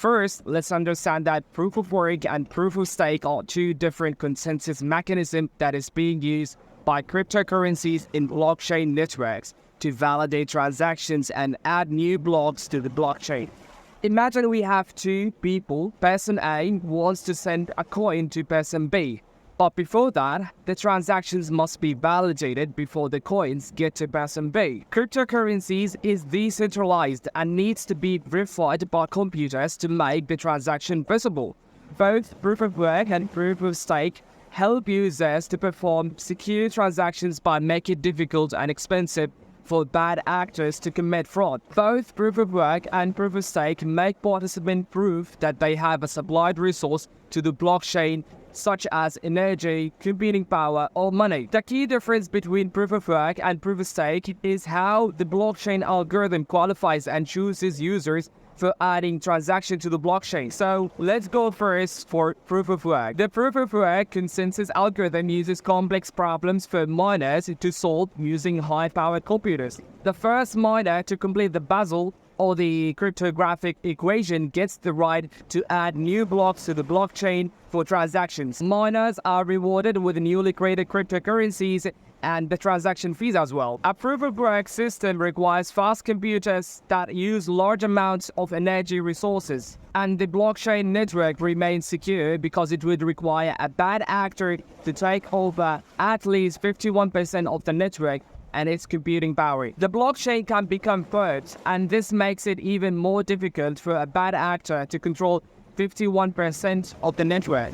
First, let's understand that proof of work and proof of stake are two different consensus mechanisms that is being used by cryptocurrencies in blockchain networks to validate transactions and add new blocks to the blockchain. Imagine we have two people. Person A wants to send a coin to person B. But before that, the transactions must be validated before the coins get to person B. Cryptocurrencies is decentralized and needs to be verified by computers to make the transaction visible. Both proof of work and proof of stake help users to perform secure transactions by making it difficult and expensive for bad actors to commit fraud. Both proof of work and proof of stake make participants prove that they have a supplied resource to the blockchain, such as energy, computing power, or money. The key difference between proof of work and proof of stake is how the blockchain algorithm qualifies and chooses users for adding transactions to the blockchain. So let's go first for proof of work. The proof of work consensus algorithm uses complex problems for miners to solve using high-powered computers. The first miner to complete the puzzle or the cryptographic equation gets the right to add new blocks to the blockchain for transactions. Miners are rewarded with newly created cryptocurrencies and the transaction fees as well. A proof-of-work system requires fast computers that use large amounts of energy resources, and the blockchain network remains secure because it would require a bad actor to take over at least 51% of the network and its computing power. The blockchain can become burnt, and this makes it even more difficult for a bad actor to control 51% of the network.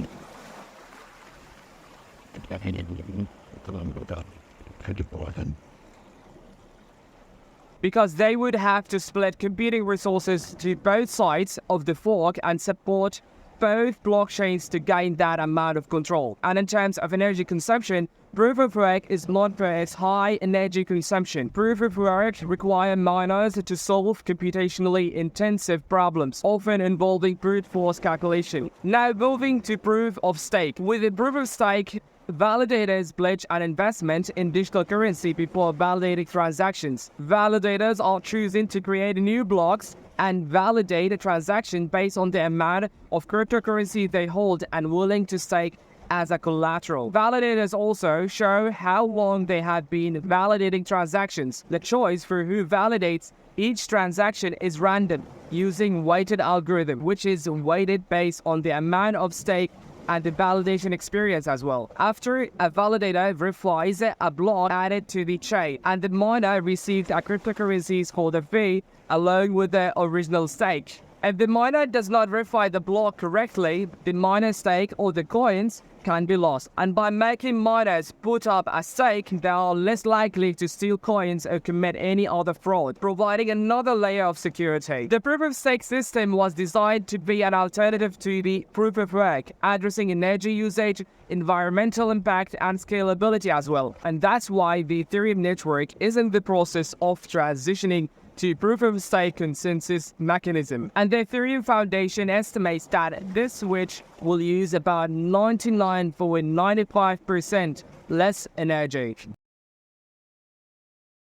Because they would have to split computing resources to both sides of the fork and support both blockchains to gain that amount of control. And in terms of energy consumption, proof of work is known for its high energy consumption. Proof of work requires miners to solve computationally intensive problems, often involving brute force calculation. Now moving to proof of stake. With the proof of stake, validators pledge an investment in digital currency before validating transactions. Validators are choosing to create new blocks and validate a transaction based on the amount of cryptocurrency they hold and willing to stake as a collateral. Validators also show how long they have been validating transactions. The choice for who validates each transaction is random, using weighted algorithm, which is weighted based on the amount of stake and the validation experience as well. After a validator verifies a block added to the chain, and the miner receives a cryptocurrency called a fee along with the original stake. If the miner does not verify the block correctly, the miner's stake or the coins can be lost. And by making miners put up a stake, they are less likely to steal coins or commit any other fraud, providing another layer of security. The proof of stake system was designed to be an alternative to the proof of work, addressing energy usage, environmental impact, and scalability as well. And that's why the Ethereum network is in the process of transitioning to proof of stake consensus mechanism. And the Ethereum Foundation estimates that this switch will use about 99.95% less energy.